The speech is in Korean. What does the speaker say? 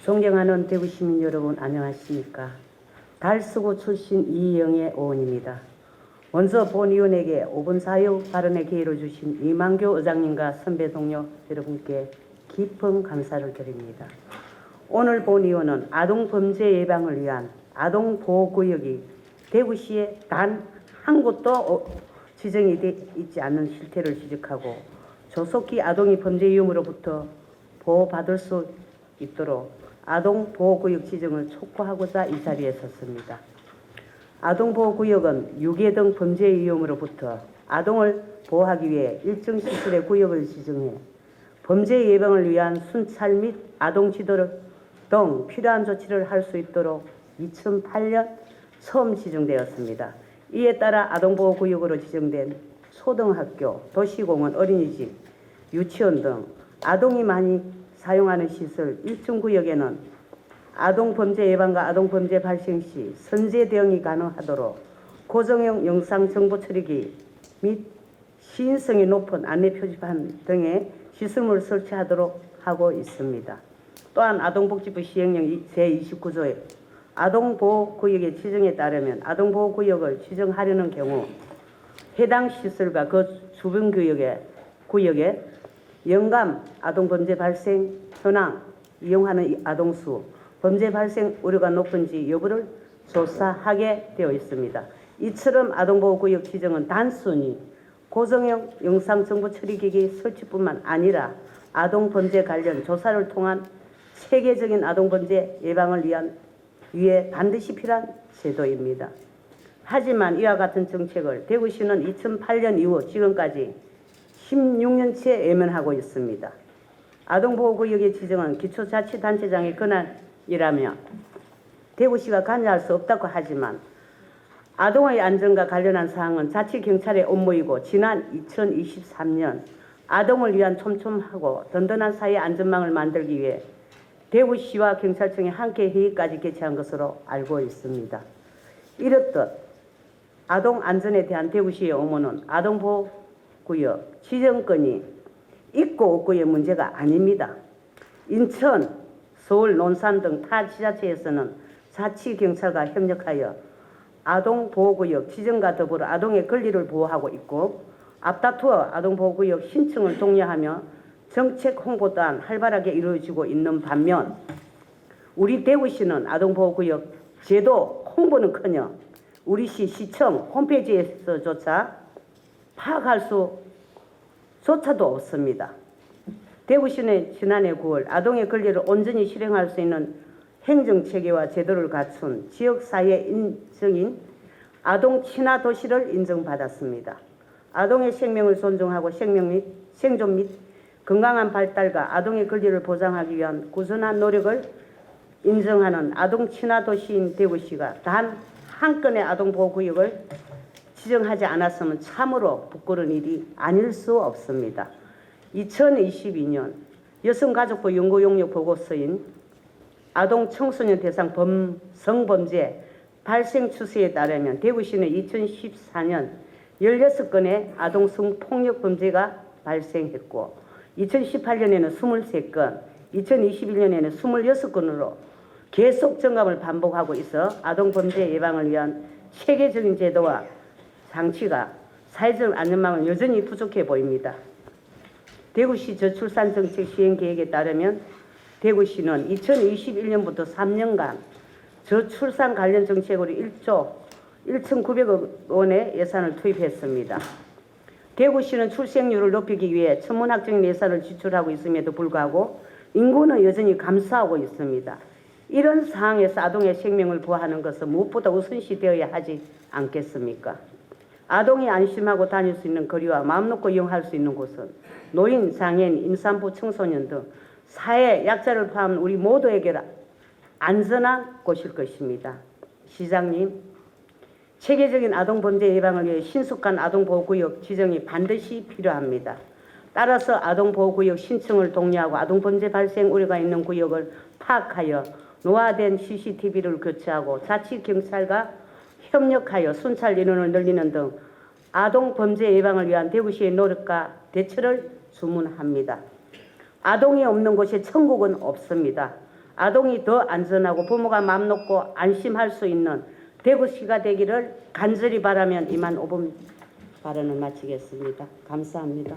존경하는 대구 시민 여러분, 안녕하십니까. 달서구 출신 이영애 의원입니다. 먼저 본 의원에게 5분 사유 발언의 기회를 주신 이만교 의장님과 선배 동료 여러분께 깊은 감사를 드립니다. 오늘 본 의원은 아동범죄 예방을 위한 아동보호구역이 대구시에 단 한 곳도 지정이 돼 있지 않는 실태를 지적하고 조속히 아동이 범죄 위험으로부터 보호받을 수 있도록 아동보호구역 지정을 촉구하고자 이 자리에 섰습니다. 아동보호구역은 유괴 등 범죄 위험으로부터 아동을 보호하기 위해 일정 시설의 구역을 지정해 범죄 예방을 위한 순찰 및 아동 지도 등 필요한 조치를 할 수 있도록 2008년 처음 지정되었습니다. 이에 따라 아동보호구역으로 지정된 초등학교, 도시공원, 어린이집, 유치원 등 아동이 많이 사용하는 시설 일정 구역에는 아동범죄 예방과 아동범죄 발생 시 선제 대응이 가능하도록 고정형 영상 정보 처리기 및 시인성이 높은 안내 표지판 등의 시설물을 설치하도록 하고 있습니다. 또한 아동복지부 시행령 제29조에 아동보호구역의 지정에 따르면 아동보호구역을 지정하려는 경우 해당 시설과 그 주변 구역에 영감 아동범죄 발생 현황, 이용하는 아동수, 범죄 발생 우려가 높은지 여부를 조사하게 되어 있습니다. 이처럼 아동보호구역 지정은 단순히 고정형 영상정보 처리기기 설치뿐만 아니라 아동범죄 관련 조사를 통한 체계적인 아동범죄 예방을 위해 반드시 필요한 제도입니다. 하지만 이와 같은 정책을 대구시는 2008년 이후 지금까지 16년째 외면하고 있습니다. 아동보호구역의 지정은 기초자치단체장의 권한이라며 대구시가 관여할 수 없다고 하지만 아동의 안전과 관련한 사항은 자치경찰의 업무이고 지난 2023년 아동을 위한 촘촘하고 든든한 사회 안전망을 만들기 위해 대구시와 경찰청이 함께 회의까지 개최한 것으로 알고 있습니다. 이렇듯 아동 안전에 대한 대구시의 의무는 아동보호구역 지정권이 있고 없고의 문제가 아닙니다. 인천, 서울, 논산 등 타 지자체에서는 자치경찰과 협력하여 아동보호구역 지정과 더불어 아동의 권리를 보호하고 있고 앞다투어 아동보호구역 신청을 독려하며 정책 홍보 또한 활발하게 이루어지고 있는 반면 우리 대구시는 아동보호구역 제도 홍보는커녕 우리 시청 홈페이지에서조차 파악할 수조차도 없습니다. 대구시는 지난해 9월 아동의 권리를 온전히 실행할 수 있는 행정체계와 제도를 갖춘 지역사회 인증인 아동친화도시를 인정받았습니다. 아동의 생명을 존중하고 생존 및 건강한 발달과 아동의 권리를 보장하기 위한 꾸준한 노력을 인정하는 아동친화도시인 대구시가 단 한 건의 아동보호구역을 지정하지 않았으면 참으로 부끄러운 일이 아닐 수 없습니다. 2022년 여성가족부 연구용역 보고서인 아동 청소년 대상 성범죄 발생 추세에 따르면 대구시는 2014년 16건의 아동 성폭력 범죄가 발생했고 2018년에는 23건, 2021년에는 26건으로 계속 증감을 반복하고 있어 아동범죄 예방을 위한 체계적인 제도와 장치가 사회적 안전망은 여전히 부족해 보입니다. 대구시 저출산 정책 시행 계획에 따르면 대구시는 2021년부터 3년간 저출산 관련 정책으로 1조 1,900억 원의 예산을 투입했습니다. 대구시는 출생률을 높이기 위해 천문학적인 예산을 지출하고 있음에도 불구하고 인구는 여전히 감소하고 있습니다. 이런 상황에서 아동의 생명을 보호하는 것은 무엇보다 우선시 되어야 하지 않겠습니까? 아동이 안심하고 다닐 수 있는 거리와 마음 놓고 이용할 수 있는 곳은 노인, 장애인, 임산부, 청소년 등 사회 약자를 포함한 우리 모두에게 안전한 곳일 것입니다. 시장님, 체계적인 아동범죄 예방을 위해 신속한 아동보호구역 지정이 반드시 필요합니다. 따라서 아동보호구역 신청을 독려하고 아동범죄 발생 우려가 있는 구역을 파악하여 노화된 CCTV를 교체하고 자치경찰과 협력하여 순찰 인원을 늘리는 등 아동범죄 예방을 위한 대구시의 노력과 대처를 주문합니다. 아동이 없는 곳에 천국은 없습니다. 아동이 더 안전하고 부모가 마음 놓고 안심할 수 있는 대구시가 되기를 간절히 바라면 이만 5분 발언을 마치겠습니다. 감사합니다.